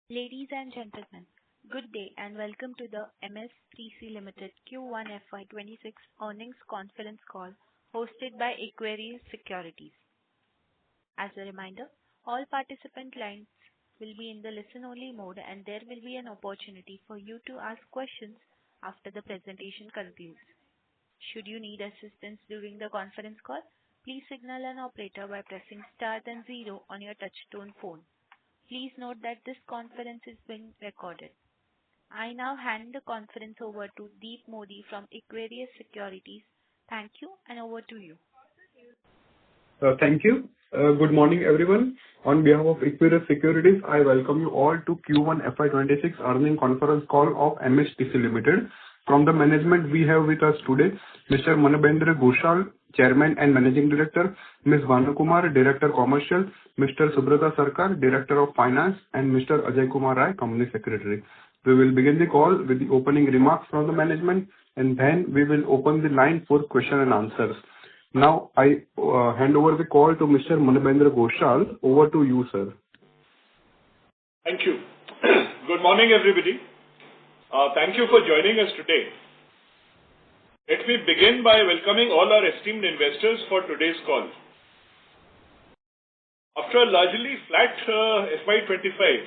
Ladies and gentlemen, good day and welcome to the MSTC Ltd Q1 FY 26 earnings conference call hosted by Equirus Securities. As a reminder, all participant lines will be in the listen-only mode and there will be an opportunity for you to ask questions after the presentation concludes. Should you need assistance during the conference call, please signal an operator by pressing star then 0 on your touch-tone phone. Please note that this conference is being recorded. I now hand the conference over to Deep Modi from Equirus Securities. Thank you and over to you. Thank you. Good morning everyone. On behalf of Equirus Securities, I welcome you all to Q1 FY26 earnings conference call of MSTC Ltd. From the management we have with us today Mr. Manabendra Ghoshal, Chairman and Managing Director, Ms. Bhanukumar, Director Commercial, Mr. Subrata Sarkar, Director of Finance, and Mr. Ajay Kumar Rai, Company Secretary. We will begin the call with the opening remarks from the management and then we will open the line for question and answers. Now I hand over the call to Mr. Manabendra Ghoshal. Over to you, sir. Thank you. Good morning, everybody. Thank you for joining us today. Let me begin by welcoming all our esteemed investors for today's call. After a largely flat FY25,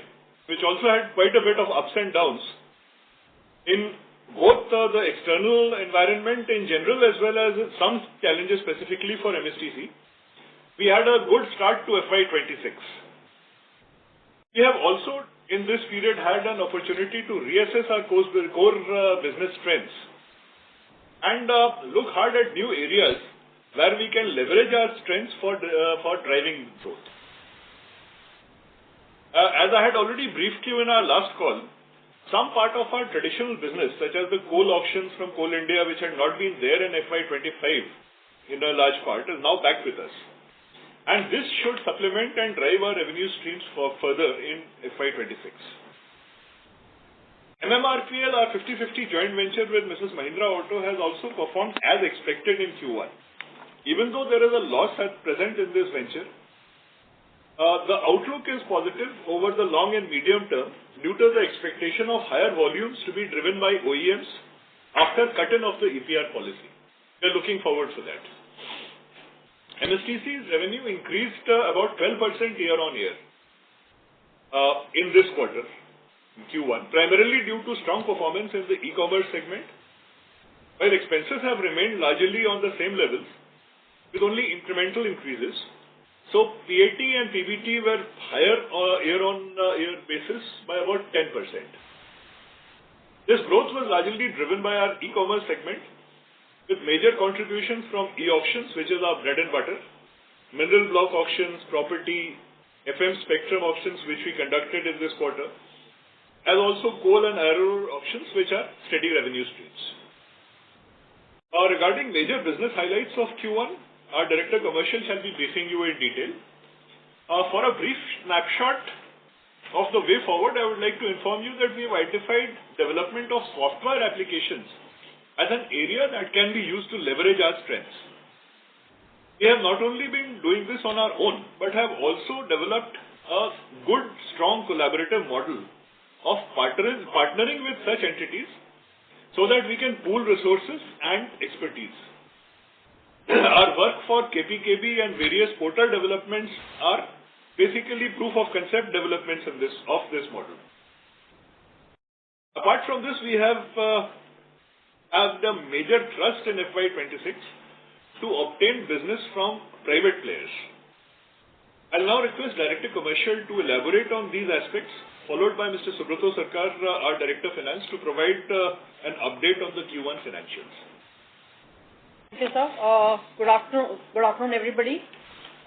which also had quite a bit of ups and downs in both the external environment in general as well as some challenges specifically for MSTC, we had a good start to FY26. We have also in this period had an opportunity to reassess our core business strengths and look hard at new areas where we can leverage our strengths for driving growth. As I had already briefed you in our last call, some part of our traditional business, such as the coal auctions from Coal India, which had not been there in FY25 in a large part, is now back with us. And this should supplement and drive our revenue streams further in FY26. MMRPL, our 50-50 joint venture with Mrs. Mahindra Auto, has also performed as expected in Q1. Even though there is a loss at present in this venture, the outlook is positive over the long and medium term due to the expectation of higher volumes to be driven by OEMs after cut-in of the EPR policy. We are looking forward for that. MSTC's revenue increased about 12% year-on-year in this quarter, Q1, primarily due to strong performance in the e-commerce segment, while expenses have remained largely on the same levels with only incremental increases. So PAT and PBT were higher year-on-year basis by about 10%. This growth was largely driven by our e-commerce segment with major contributions from e-auctions, which is our bread and butter, mineral block auctions, property, FM spectrum auctions, which we conducted in this quarter, as also coal and iron ore auctions, which are steady revenue streams. Regarding major business highlights of Q1, our Director Commercial shall be briefing you in detail. For a brief snapshot of the way forward, I would like to inform you that we have identified development of software applications as an area that can be used to leverage our strengths. We have not only been doing this on our own, but have also developed a good, strong collaborative model of partnering with such entities so that we can pool resources and expertise. Our work for KPKB and various portal developments are basically proof of concept developments of this model. Apart from this, we have the major thrust in FY26 to obtain business from private players. I'll now request Director Commercial to elaborate on these aspects, followed by Mr. Subrata Sarkar, our Director Finance, to provide an update on the Q1 financials. Okay, sir. Good afternoon, everybody.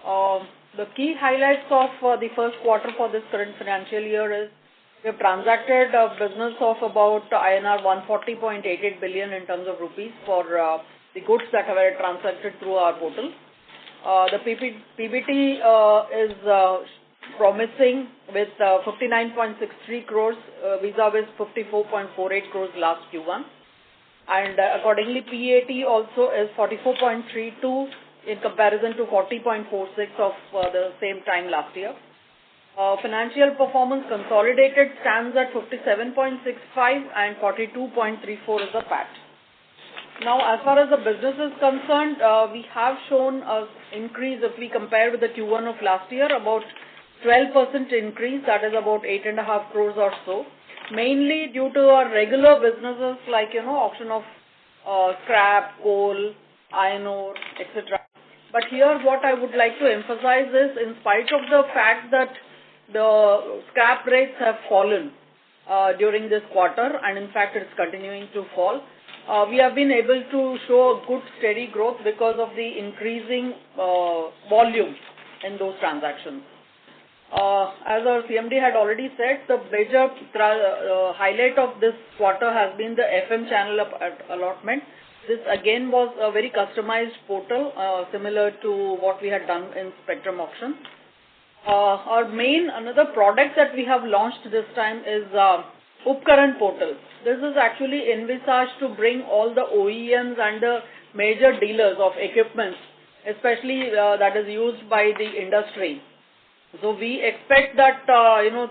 The key highlights of the first quarter for this current financial year is we have transacted a business of about INR 140.88 billion in terms of rupees for the goods that were transacted through our portal. The PBT is promising with 59.63 crores vis-a-vis 54.48 crores last Q1. And accordingly, PAT also is 44.32 in comparison to 40.46 of the same time last year. Financial performance consolidated stands at 57.65 and 42.34 is the PAT. Now, as far as the business is concerned, we have shown an increase if we compare with the Q1 of last year, about 12% increase, that is about 8.5 crores or so, mainly due to our regular businesses like, auction of scrap, coal, iron ore, etc. But here what I would like to emphasize is, in spite of the fact that the scrap rates have fallen during this quarter, and in fact it's continuing to fall, we have been able to show a good steady growth because of the increasing volume in those transactions. As our CMD had already said, the major highlight of this quarter has been the FM channel allotment. This again was a very customized portal, similar to what we had done in Spectrum auction. Our another product that we have launched this time is Upkaran portal. This is actually envisaged to bring all the OEMs and the major dealers of equipment, especially that is used by the industry. So we expect that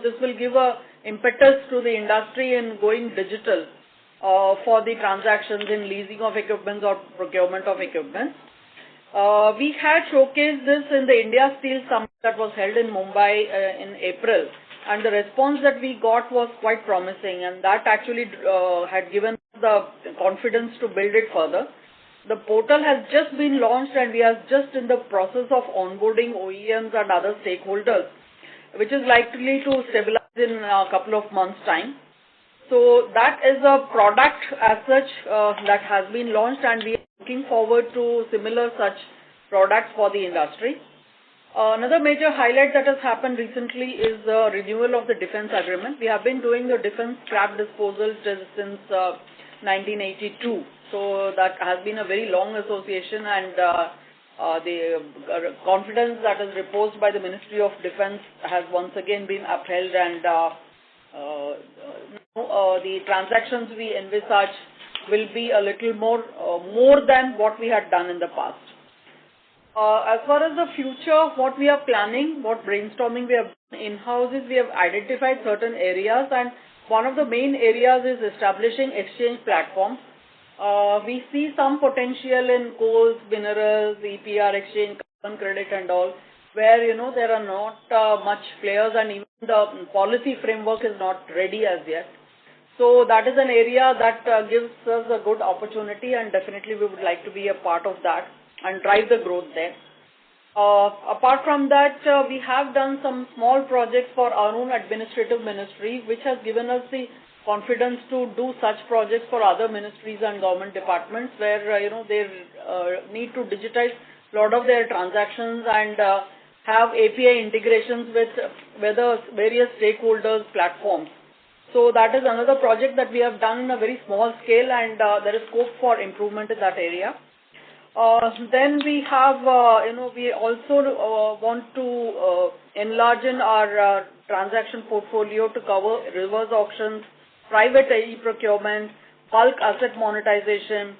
this will give a impetus to the industry in going digital for the transactions in leasing of equipment or procurement of equipment. We had showcased this in the India Steel Summit that was held in Mumbai in April, and the response that we got was quite promising, and that actually had given the confidence to build it further. The portal has just been launched and we are just in the process of onboarding OEMs and other stakeholders, which is likely to stabilize in a couple of months' time. So that is a product as such that has been launched, and we are looking forward to similar such products for the industry. Another major highlight that has happened recently is the renewal of the defense agreement. We have been doing the defense scrap disposal since 1982. So that has been a very long association, and the confidence that is reposed by the Ministry of Defense has once again been upheld, and the transactions we envisage will be a little more than what we had done in the past. As far as the future, what we are planning, what brainstorming we have done in-house is we have identified certain areas, and one of the main areas is establishing exchange platforms. We see some potential in coals, minerals, EPR exchange, carbon credit and all, where there are not much players, and even the policy framework is not ready as yet. So that is an area that gives us a good opportunity, and definitely we would like to be a part of that and drive the growth there. Apart from that, we have done some small projects for our own administrative ministry, which has given us the confidence to do such projects for other ministries and government departments, where they need to digitize a lot of their transactions and have API integrations with various stakeholders' platforms. So that is another project that we have done in a very small scale, and there is scope for improvement in that area. Then we have, we also want to enlarge our transaction portfolio to cover reverse auctions, private e-procurement, bulk asset monetization,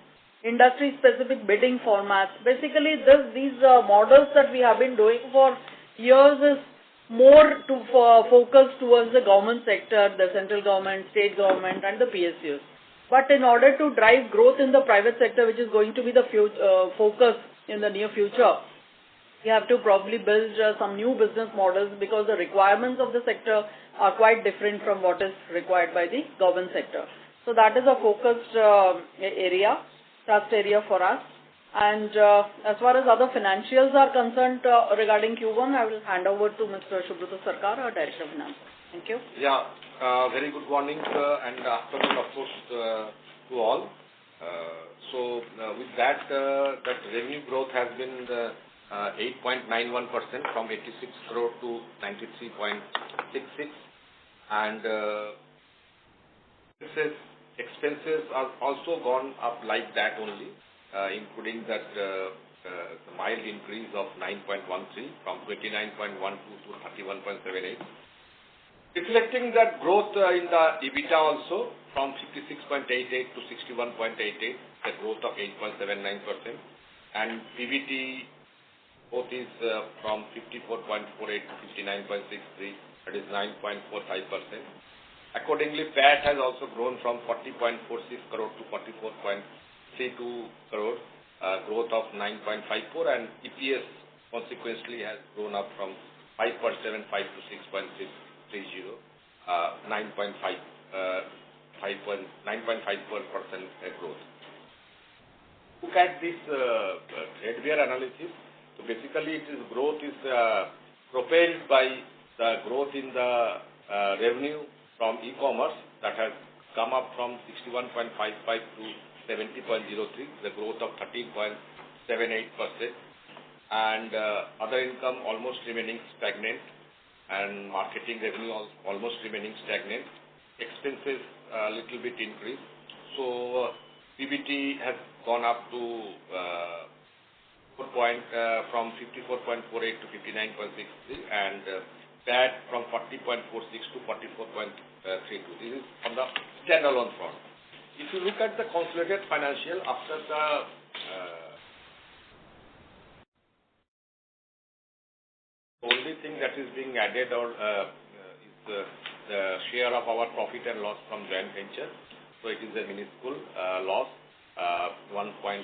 industry-specific bidding formats. Basically, these models that we have been doing for years is more to focus towards the government sector, the central government, state government, and the PSUs. But in order to drive growth in the private sector, which is going to be the focus in the near future, we have to probably build some new business models, because the requirements of the sector are quite different from what is required by the government sector. So that is a focused thrust area for us. And as far as other financials are concerned regarding Q1, I will hand over to Mr. Subhrata Sarkar, our Director of Finance. Thank you. Yeah, very good morning and afternoon, of course, to all. With that, revenue growth has been 8.91% from 86 crore to 93.66, and expenses are also gone up like that only, including that the mild increase of 9.13 from 29.12 to 31.78. Reflecting that growth in the EBITDA also from 56.88 to 61.88, the growth of 8.79%, and PBT both is from 54.48 to 59.63, that is 9.45%. Accordingly, PAT has also grown from 40.46 crore to 44.32 crore, growth of 9.54, and EPS consequently has grown up from 5.75 to 6.30, 9.54% growth. Look at this threadbare analysis. So basically, growth is propelled by the growth in the revenue from e-commerce that has come up from 61.55 to 70.03, the growth of 13.78%, and other income almost remaining stagnant, and marketing revenue almost remaining stagnant. Expenses a little bit increased. So PBT has gone up to from 54.48 to 59.63, and PAT from 40.46 to 44.32. This is on the standalone front. If you look at the consolidated financial, after the only thing that is being added or is the share of our profit and loss from joint venture. So it is a minuscule loss, 1.98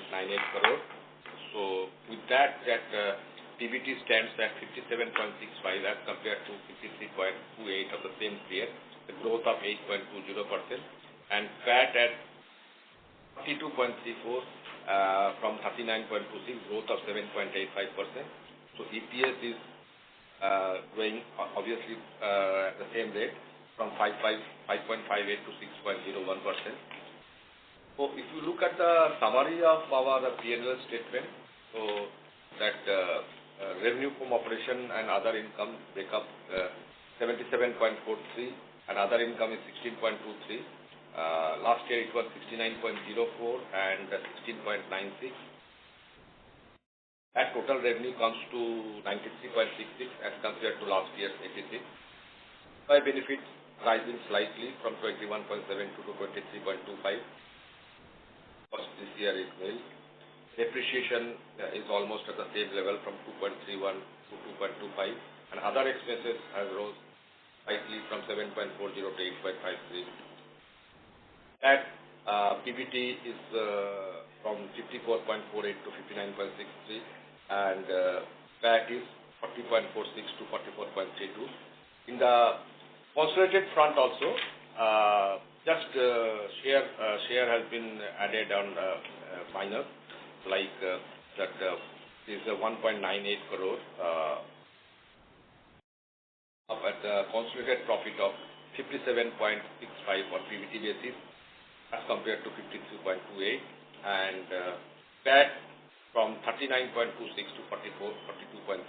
crore. So with that PBT stands at 57.65 as compared to 53.28 of the same period, the growth of 8.20%, and PAT at 42.34 from 39.26, growth of 7.85%. So EPS is growing obviously at the same rate from 5.58 to 6.01%. So if you look at the summary of our P&L statement, so that revenue from operation and other income make up 77.43, and other income is 16.23. Last year it was 69.04 and 16.96. That total revenue comes to 93.66 as compared to last year's 86. By benefits rising slightly from 21.72 to 23.25. This year it will. Depreciation is almost at the same level from 2.31 to 2.25, and other expenses have rose slightly from 7.40 to 8.53. That PBT is from 54.48 to 59.63, and PAT is 40.46 to 44.32. In the consolidated front also, just share has been added on minor, like that is 1.98 crore up at the consolidated profit of 57.65 on PBT basis as compared to 53.28, and PAT from 39.26 to 42.34.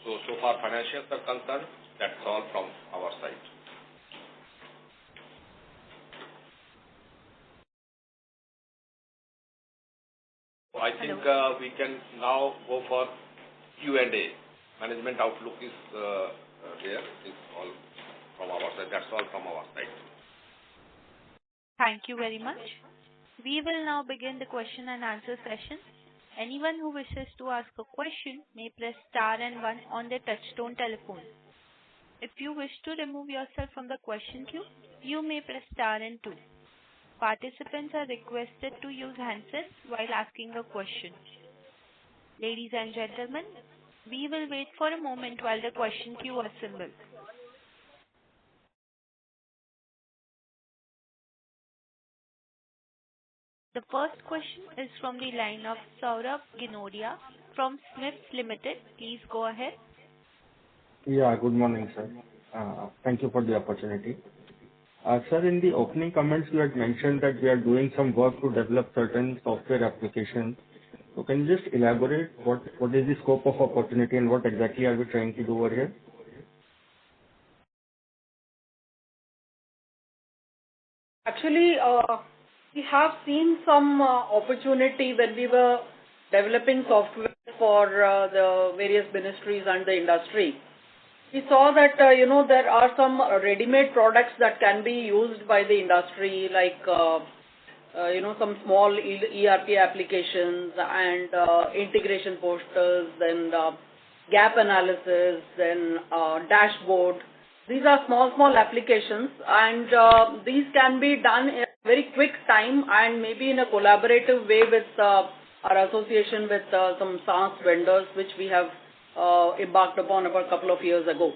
So far financials are concerned, that's all from our side. I think we can now go for Q&A. Management outlook is there. It's all from our side. That's all from our side. Thank you very much. We will now begin the question and answer session. Anyone who wishes to ask a question may press star and 1 on their touchtone telephone. If you wish to remove yourself from the question queue, you may press star and 2. Participants are requested to use handsets while asking a question. Ladies and gentlemen, we will wait for a moment while the question queue assembles. The first question is from the line of Saurabh Ginodia from Smiths Limited. Please go ahead. Yeah, good morning, sir. Thank you for the opportunity. Sir, in the opening comments, you had mentioned that we are doing some work to develop certain software applications. So can you just elaborate what is the scope of opportunity and what exactly are we trying to do over here? Actually, we have seen some opportunity when we were developing software for the various ministries and the industry. We saw that, there are some ready-made products that can be used by the industry, like, some small ERP applications and integration posters, then gap analysis, then dashboard. These are small applications, and these can be done in a very quick time and maybe in a collaborative way with our association with some SaaS vendors, which we have embarked upon about a couple of years ago.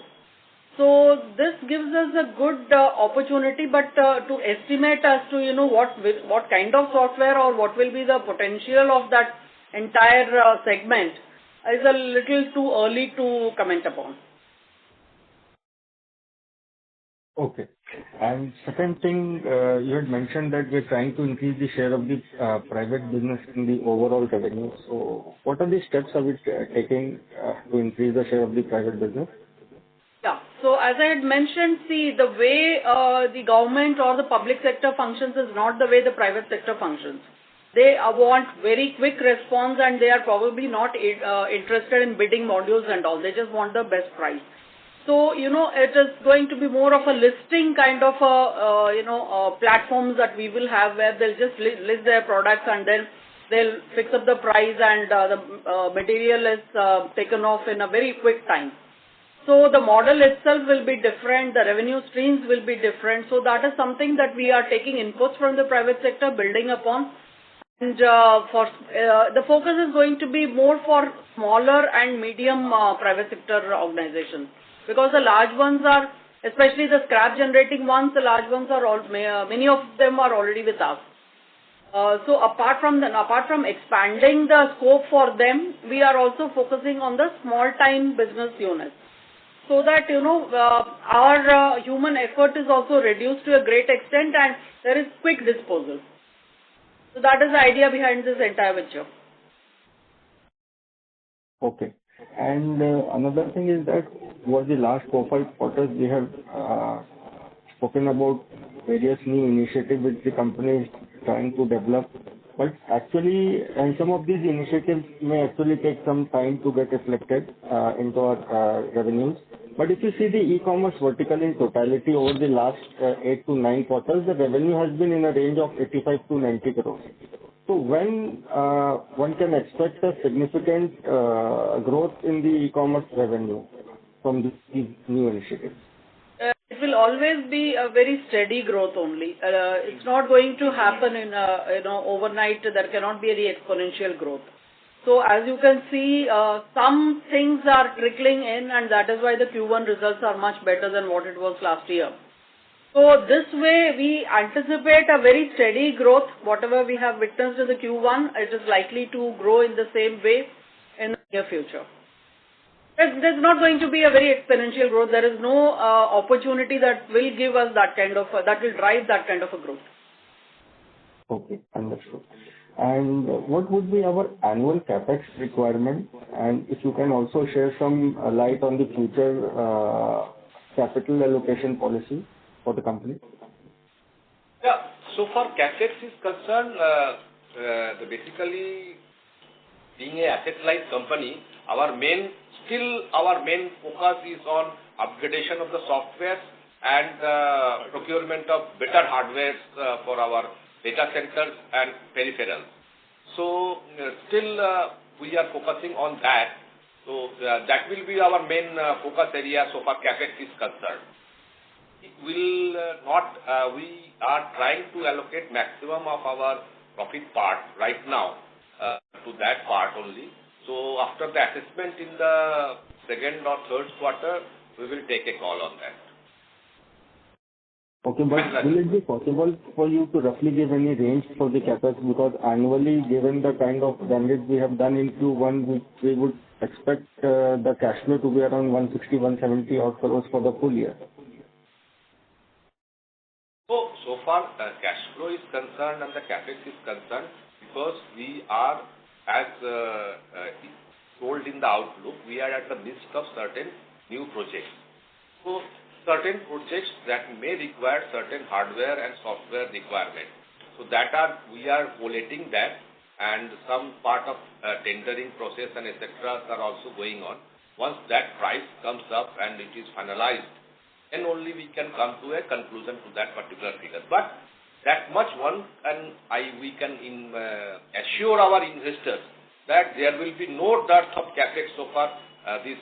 So this gives us a good opportunity, but to estimate as to what kind of software or what will be the potential of that entire segment is a little too early to comment upon. Okay. And second thing, you had mentioned that we're trying to increase the share of the private business in the overall revenue. So what are the steps are we taking to increase the share of the private business? Yeah. So as I had mentioned, see, the way the government or the public sector functions is not the way the private sector functions. They want very quick response, and they are probably not interested in bidding modules and all. They just want the best price. So, it is going to be more of a listing kind of platforms that we will have, where they'll just list their products and then they'll fix up the price, and the material is taken off in a very quick time. So the model itself will be different, the revenue streams will be different. So that is something that we are taking inputs from the private sector, building upon. And the focus is going to be more for smaller and medium private sector organizations. Because the large ones are, especially the scrap generating ones, the large ones are many of them are already with us. So apart from expanding the scope for them, we are also focusing on the small time business units. So that, our human effort is also reduced to a great extent, and there is quick disposal. So that is the idea behind this entire venture. Okay. And another thing is that over the last 4-5 quarters, we have spoken about various new initiatives which the company is trying to develop. But actually, and some of these initiatives may actually take some time to get reflected into our revenues. But if you see the e-commerce vertical in totality over the last 8 to 9 quarters, the revenue has been in a range of 85 to 90 crores. So when one can expect a significant growth in the e-commerce revenue from these new initiatives? It will always be a very steady growth only. It's not going to happen in overnight. There cannot be any exponential growth. So as you can see, some things are trickling in, and that is why the Q1 results are much better than what it was last year. So this way, we anticipate a very steady growth. Whatever we have witnessed in the Q1, it is likely to grow in the same way in the near future. There's not going to be a very exponential growth. There is no opportunity that will give us that will drive that kind of a growth. Okay, understood. And what would be our annual capex requirement? And if you can also share some light on the future capital allocation policy for the company. Yeah. So far capex is concerned, basically being a asset-light company, our main focus is on upgradation of the software and procurement of better hardware for our data centers and peripherals. So still we are focusing on that. So that will be our main focus area so far capex is concerned. It will we are trying to allocate maximum of our profit part right now to that part only. So after the assessment in the second or third quarter, we will take a call on that. Okay, but will it be possible for you to roughly give any range for the capex? Because annually, given the kind of damage we have done in Q1, we would expect the cash flow to be around 160, 170 odd crores for the full year. So far cash flow is concerned and the capex is concerned, because we are, as told in the outlook, we are at the midst of certain new projects. So certain projects that may require certain hardware and software requirement. So we are collating that, and some part of tendering process and etc. are also going on. Once that price comes up and it is finalized, then only we can come to a conclusion to that particular figure. But that much we can assure our investors that there will be no dearth of capex so far this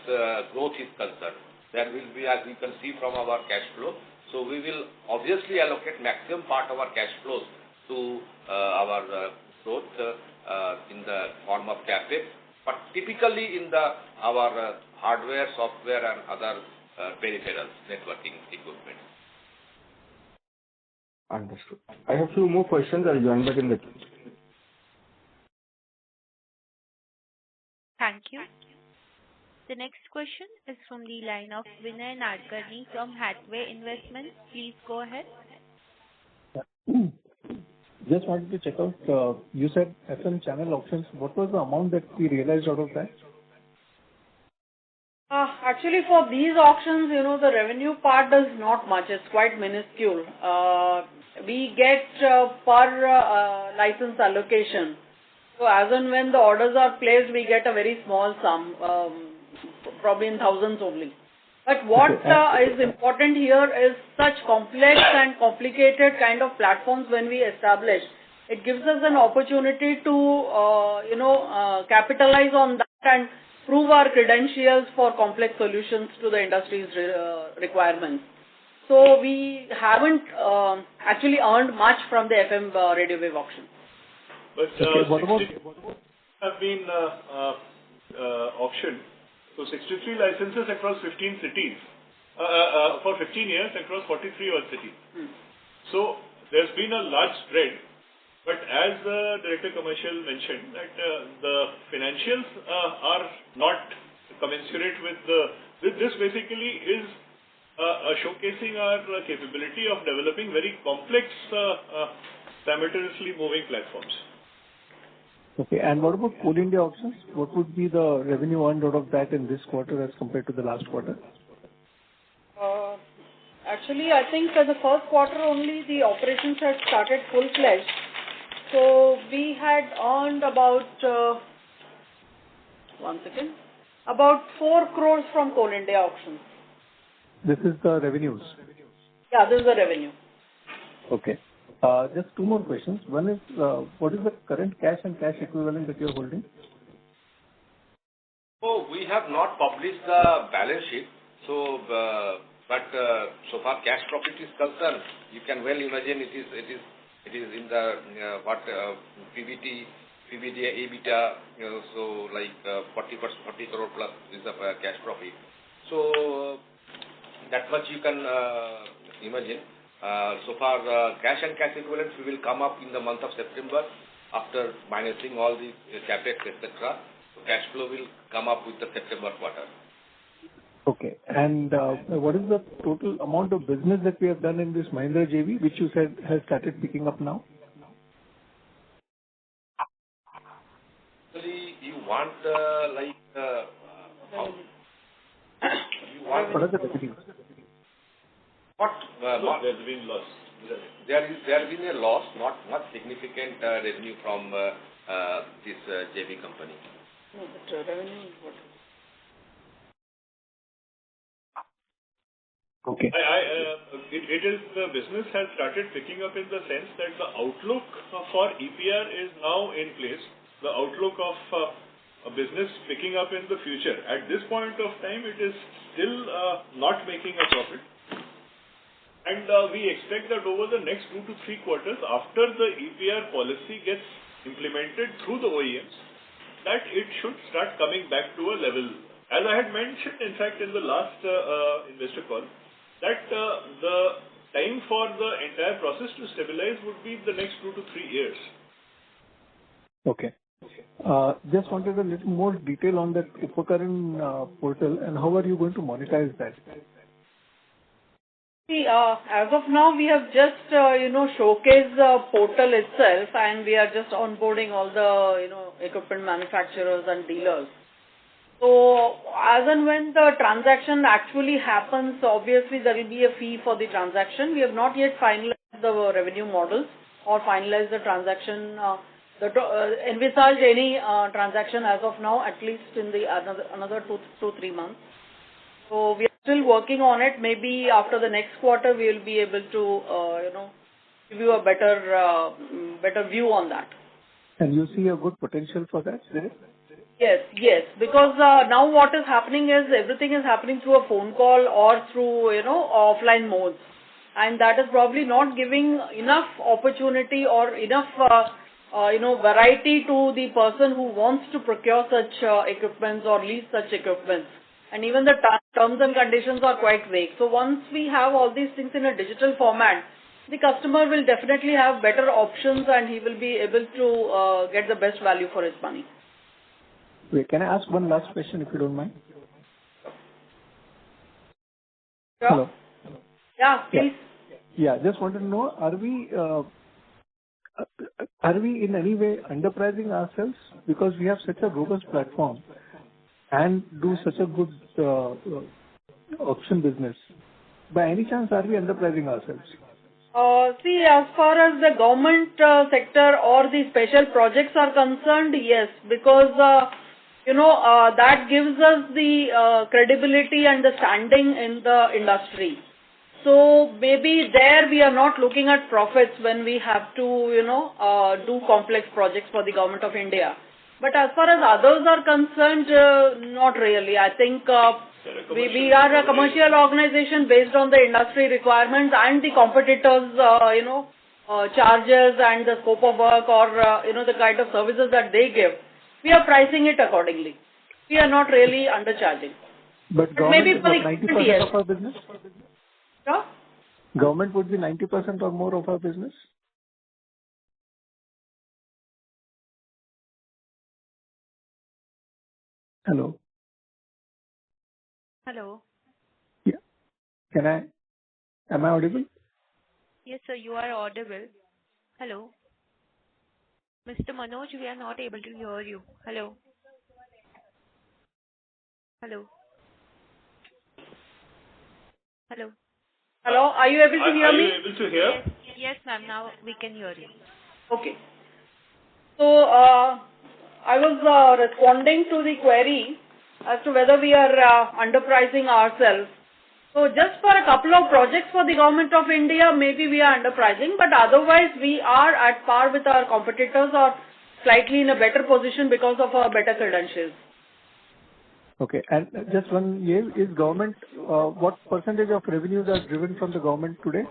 growth is concerned. there will be, as you can see from our cash flow. So we will obviously allocate maximum part of our cash flows to our growth in the form of CapEx, but typically in our hardware, software, and other peripherals, networking equipment. Understood. I have few more questions. I'll join back in the queue. Thank you. The next question is from the line of Vinay Nadkarni from Hathway Investments. Please go ahead. Just wanted to check out, you said FM channel auctions. What was the amount that we realized out of that? Actually, for these auctions, the revenue part is not much. It's quite minuscule. We get per license allocation. So as and when the orders are placed, we get a very small sum, probably in thousands only. But what is important here is such complex and complicated kind of platforms when we establish. It gives us an opportunity to, capitalize on that and prove our credentials for complex solutions to the industry's requirements. So we haven't actually earned much from the FM radio wave auction. But what about have been auctioned. So 63 licenses across 15 cities for 15 years across 43 odd cities. So there's been a large spread. But as the Director Commercial mentioned, that the financials are not commensurate with this basically is showcasing our capability of developing very complex simultaneously moving platforms. Okay, and what about Coal India auctions? What would be the revenue earned out of that in this quarter as compared to the last quarter? Actually, I think for the first quarter only the operations had started full-fledged. So we had earned about, about 4 crores from Coal India auctions. This is the revenues? Yeah, this is the revenue. Okay. Just two more questions. One is, what is the current cash and cash equivalent that you're holding? So we have not published the balance sheet. So, but so far cash profit is concerned, you can well imagine it is in the PBT, EBITDA, so like 40 crore plus is the cash profit. So that much you can imagine. So far, cash and cash equivalents will come up in the month of September after minusing all the capex, etc. So cash flow will come up with the September quarter. Okay. And what is the total amount of business that we have done in this Mahindra JV, which you said has started picking up now? Actually, you want What are the revenues? There's been loss. There has been a loss, not significant revenue from this JV company. No, but revenue is what? Okay. It is the business has started picking up in the sense that the outlook for EPR is now in place. The outlook of a business picking up in the future. At this point of time, it is still not making a profit. And we expect that over the next 2 to 3 quarters, after the EPR policy gets implemented through the OEMs, that it should start coming back to a level. As I had mentioned, in fact, in the last investor call, that the time for the entire process to stabilize would be the next 2 to 3 years. Okay. Just wanted a little more detail on that Upakaran portal and how are you going to monetize that? See, as of now, we have just, showcased the portal itself and we are just onboarding all the, equipment manufacturers and dealers. So, as and when the transaction actually happens, obviously there will be a fee for the transaction. We have not yet finalized the revenue models or finalized the transaction, envisaged any transaction as of now, at least in the another 2-3 months. So we are still working on it. Maybe after the next quarter, we will be able to, give you a better view on that. And you see a good potential for that, Sir? Yes. Because now what is happening is everything is happening through a phone call or through, offline modes. And that is probably not giving enough opportunity or enough, variety to the person who wants to procure such equipments or lease such equipments. And even the terms and conditions are quite vague. So once we have all these things in a digital format, the customer will definitely have better options and he will be able to get the best value for his money. Wait, can I ask one last question if you don't mind? Sure. Hello. Yeah, please. Yeah, just wanted to know, are we in any way underpricing ourselves because we have such a robust platform and do such a good auction business? By any chance, are we underpricing ourselves? See, as far as the government sector or the special projects are concerned, yes, because that gives us the credibility and the standing in the industry. So maybe there we are not looking at profits when we have to, do complex projects for the Government of India. But as far as others are concerned, not really. I think we are a commercial organization based on the industry requirements and the competitors, charges and the scope of work or, the kind of services that they give. We are pricing it accordingly. We are not really undercharging. But government maybe is what, 90% of our business? Sure. Government would be 90% or more of our business? Hello. Hello. Yeah. Am I audible? Yes, sir, you are audible. Hello. Mr. Manoj, we are not able to hear you. Hello. Hello. Hello. Hello, are you able to hear me? Are you able to hear? Yes, ma'am. Now we can hear you. Okay. So, I was responding to the query as to whether we are underpricing ourselves. So, just for a couple of projects for the Government of India, maybe we are underpricing, but otherwise we are at par with our competitors or slightly in a better position because of our better credentials. Okay. And just one year, is government, what percentage of revenues are driven from the government today?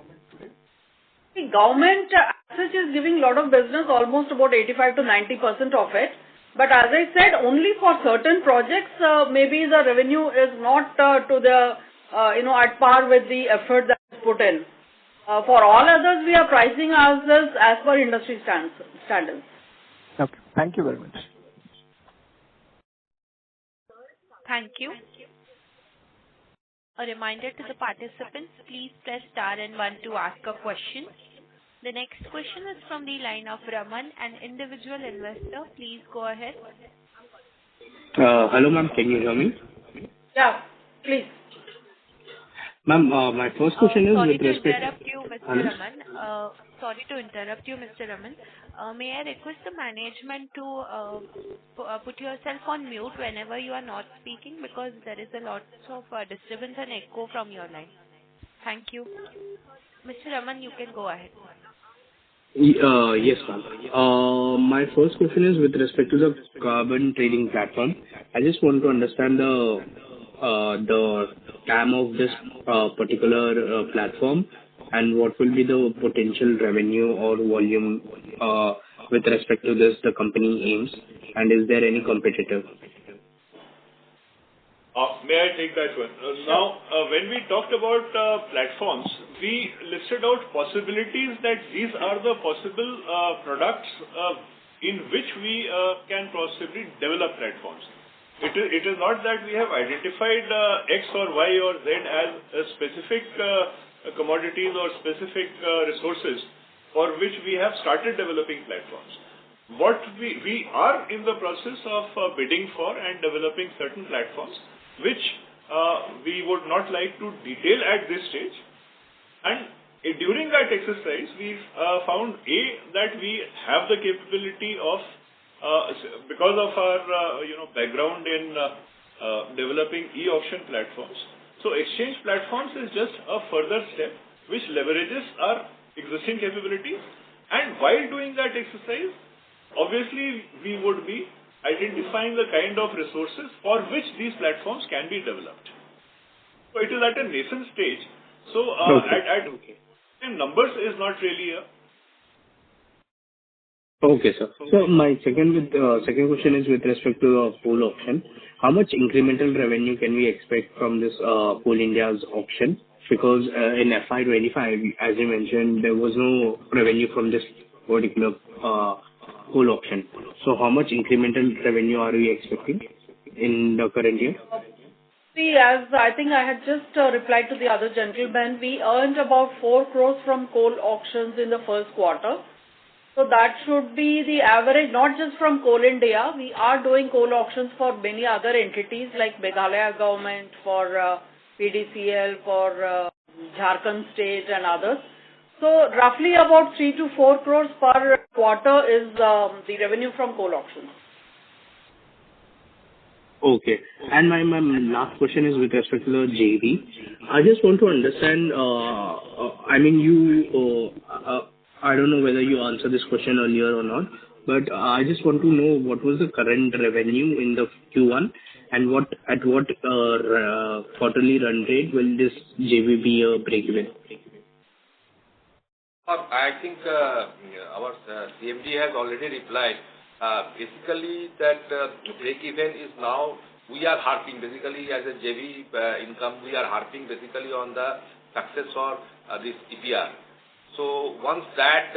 The government as such is giving a lot of business, almost about 85 to 90% of it. But as I said, only for certain projects, maybe the revenue is not to the, at par with the effort that is put in. For all others, we are pricing ourselves as per industry standards. Okay. Thank you very much. Thank you. A reminder to the participants, please press star and 1 to ask a question. The next question is from the line of Raman, an individual investor. Please go ahead. Hello, ma'am. Can you hear me? Yeah, please. Ma'am, my first question is Sorry with to respect... interrupt you, Mr. Raman. Sorry to interrupt you, Mr. Raman. May I request the management to put yourself on mute whenever you are not speaking, because there is a lot of disturbance and echo from your line. Thank you. Mr. Raman, you can go ahead. Yes, ma'am. My first question is with respect to the carbon trading platform. I just want to understand the TAM of this particular platform and what will be the potential revenue or volume with respect to this the company aims, and is there any competitor? May I take that one? Now, when we talked about platforms, we listed out possibilities that these are the possible products in which we can possibly develop platforms. It is not that we have identified X or Y or Z as specific commodities or specific resources for which we have started developing platforms. What we are in the process of bidding for and developing certain platforms which we would not like to detail at this stage. And during that exercise, we found that we have the capability of, because of our background in developing e-auction platforms. So exchange platforms is just a further step which leverages our existing capabilities. And while doing that exercise, obviously we would be identifying the kind of resources for which these platforms can be developed. So it is at a nascent stage. So numbers is not really a... Okay, sir. So my second question is with respect to the coal auction. How much incremental revenue can we expect from this Coal India's auction? Because in FY25, as you mentioned, there was no revenue from this particular coal auction. So how much incremental revenue are we expecting in the current year? See, as I think I had just replied to the other gentleman, we earned about 4 crores from coal auctions in the first quarter. So that should be the average, not just from Coal India. We are doing coal auctions for many other entities like Meghalaya government, for PDCL, for Jharkhand state and others. So roughly about 3 to 4 crores per quarter is the revenue from coal auctions. Okay. And my last question is with respect to the JV. I just want to understand, I don't know whether you answered this question earlier or not, but I just want to know what was the current revenue in the Q1 and at what quarterly run rate will this JV be a break-even? I think our CMD has already replied. Basically, that break-even is now, we are harping basically as a JV income, we are harping basically on the success of this EPR. So once that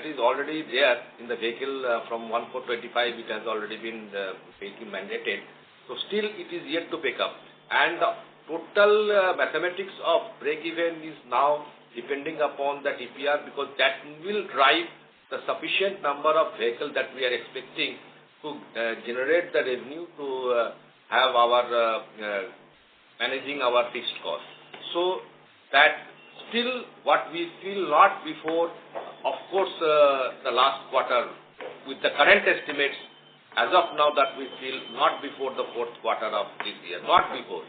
is already there in the vehicle from 1425, it has already been vehicle mandated. So still it is yet to pick up. And the total mathematics of break-even is now depending upon that EPR, because that will drive the sufficient number of vehicles that we are expecting to generate the revenue to have our managing our fixed costs. So that still what we feel not before, of course, the last quarter with the current estimates as of now that we feel not before the fourth quarter of this year, not before.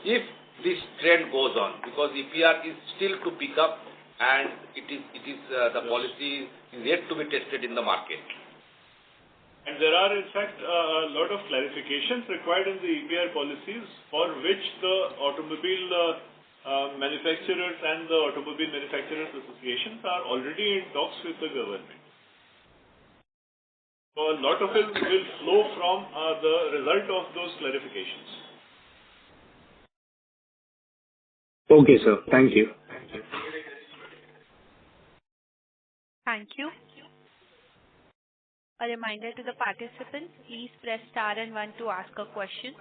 If this trend goes on, because EPR is still to pick up and it is the policy is yet to be tested in the market. And there are in fact a lot of clarifications required in the EPR policies for which the automobile manufacturers and the Automobile Manufacturers Associations are already in talks with the government. So a lot of it will flow from the result of those clarifications. Okay, sir. Thank you. Thank you. A reminder to the participants, please press star and 1 to ask a question.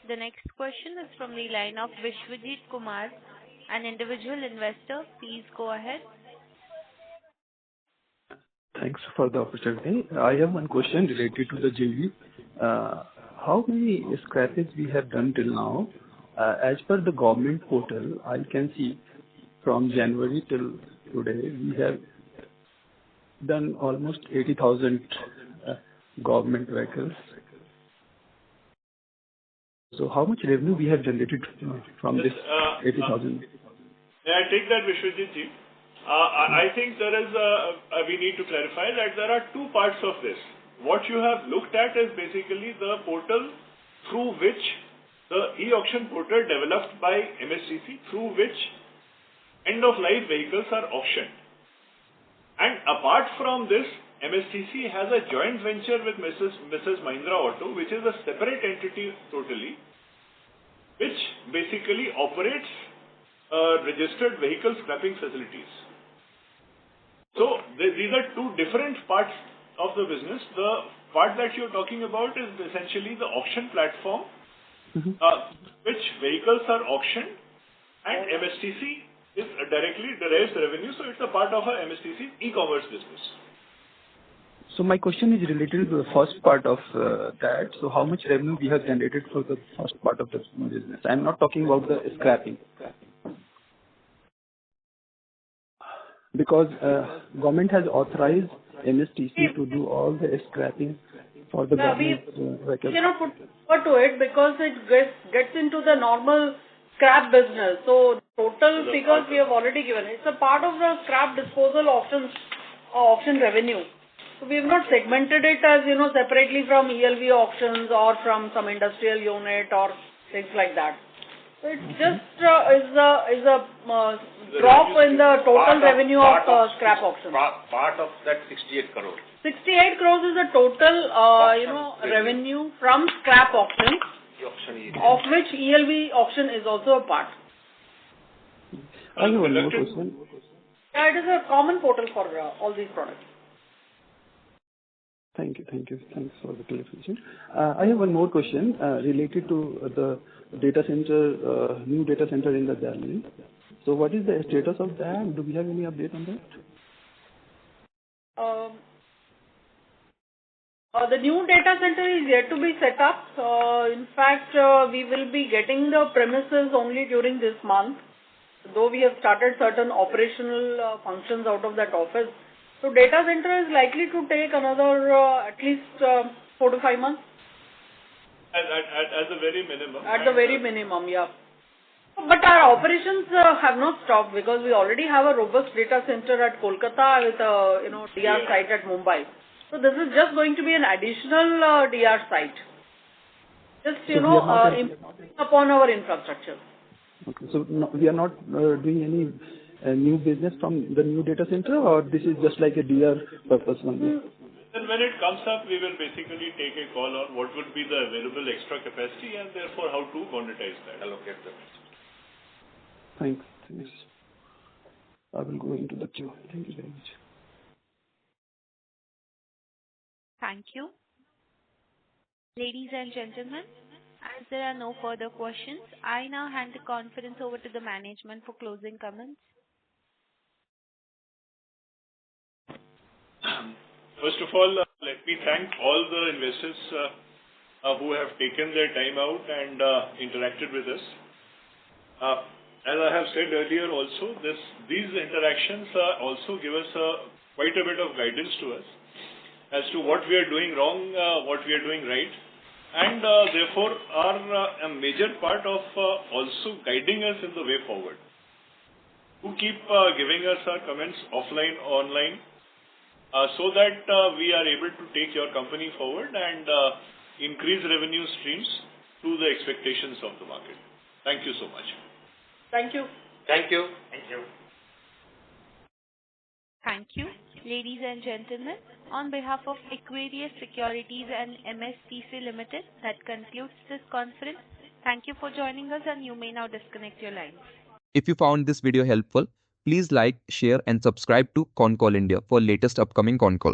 The next question is from the line of Vishwajit Kumar, an individual investor. Please go ahead. Thanks for the opportunity. I have one question related to the JV. How many scrappage we have done till now? As per the government portal, I can see from January till today, we have done almost 80,000 government vehicles. So how much revenue we have generated from this 80,000? May I take that, Vishwajit ji? I think there is we need to clarify that there are two parts of this. What you have looked at is basically the portal through which the e-auction portal developed by MSTC, through which end-of-life vehicles are auctioned. And apart from this, MSTC has a joint venture with Mrs. Mahindra Auto, which is a separate entity totally, which basically operates registered vehicle scrapping facilities. So these are two different parts of the business. The part that you're talking about is essentially the auction platform, which vehicles are auctioned, and MSTC is directly derives revenue. So it's a part of a MSTC e-commerce business. So my question is related to the first part of that. So how much revenue we have generated for the first part of the business? I'm not talking about the scrapping. Because government has authorized MSTC to do all the scrapping for the government vehicles. You cannot put forward to it because it gets into the normal scrap business. So total figures we have already given. It's a part of the scrap disposal auction revenue. So we have not segmented it as, separately from ELV auctions or from some industrial unit or things like that. So it just is a drop in the total revenue of scrap auction. Part of that 68 crore. 68 crores is the total, revenue from scrap auction, of which ELV auction is also a part. I have one more question. Yeah, it is a common portal for all these products. Thank you. Thanks for the clarification. I have one more question related to the data center, new data center in the Delhi. So what is the status of that? Do we have any update on that? The new data center is yet to be set up. In fact, we will be getting the premises only during this month, though we have started certain operational functions out of that office. So data center is likely to take another at least 4 to 5 months. At the very minimum. At the very minimum, yeah. But our operations have not stopped because we already have a robust data center at Kolkata with a DR site at Mumbai. So this is just going to be an additional DR site. Just improving upon our infrastructure. Okay, so we are not doing any new business from the new data center, or this is just like a DR purpose only? Then when it comes up, we will basically take a call on what would be the available extra capacity and therefore how to monetize that. Allocate them. Thanks. I will go into the queue. Thank you very much. Thank you. Ladies and gentlemen, as there are no further questions, I now hand the conference over to the management for closing comments. First of all, let me thank all the investors who have taken their time out and interacted with us. As I have said earlier also, these interactions also give us quite a bit of guidance to us as to what we are doing wrong, what we are doing right, and therefore are a major part of also guiding us in the way forward. To keep giving us our comments offline, online, so that we are able to take your company forward and increase revenue streams to the expectations of the market. Thank you so much. Thank you. Thank you. Thank you. Ladies and gentlemen, on behalf of Aquarius Securities and MSTC Ltd, that concludes this conference. Thank you for joining us, and you may now disconnect your lines. If you found this video helpful, please like, share and subscribe to Concall India for latest upcoming Concall.